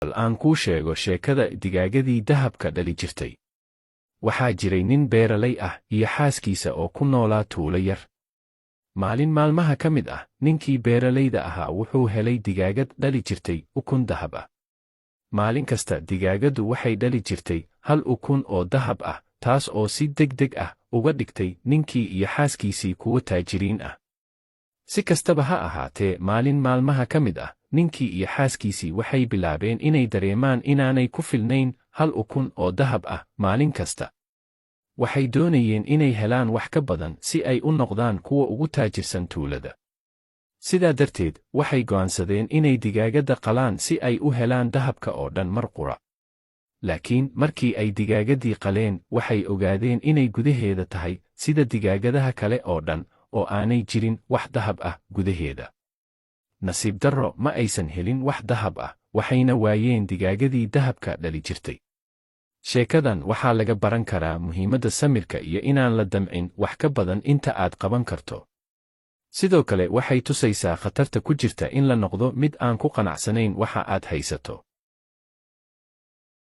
bal aan kuu sheego sheekada digaagadii dahabka dhali jirtay. Waxaa jiray nin beeralay ah iyo xaaskiisa oo ku noolaa tuulo yar. Maalin maalmaha ka mid ah, ninkii beeralayda ahaa wuxuu helay digaagad dhali jirtay ukun dahab ah. Maalin kasta digaagaddu waxay dhali jirtay hal ukun oo dahab ah, taas oo si degdeg ah uga dhigtay ninkii iyo xaaskiisii kuwo taajiriin ah. Si kastaba ha ahaatee, maalin maalmaha ka mid ah, ninkii iyo xaaskiisii waxay bilaabeen inay dareemaan inaanay ku filnayn hal ukun oo dahab ah maalin kasta. Waxay doonayeen inay helaan wax ka badan si ay u noqdaan kuwa ugu taajirsan tuulada. Sidaa darteed, waxay go'aansadeen inay digaagadda qalaan si ay u helaan dahabka oo dhan mar qura. Laakiin markii ay digaagadii qaleen, waxay ogaadeen inay gudaheeda tahay sida digaagadaha kale oo dhan, oo aanay jirin wax dahab ah gudaheeda. Nasiib darro, ma aysan helin wax dahab ah, waxayna waayeen digaagadii dahabka dhali jirtay. Sheekadan waxaa laga baran karaa muhiimadda samirka iyo inaan la damcin wax ka badan inta aad qaban karto. Sidoo kale waxay tusaysaa khatarta ku jirta in la noqdo mid aan ku qanacsanayn waxa aad haysato.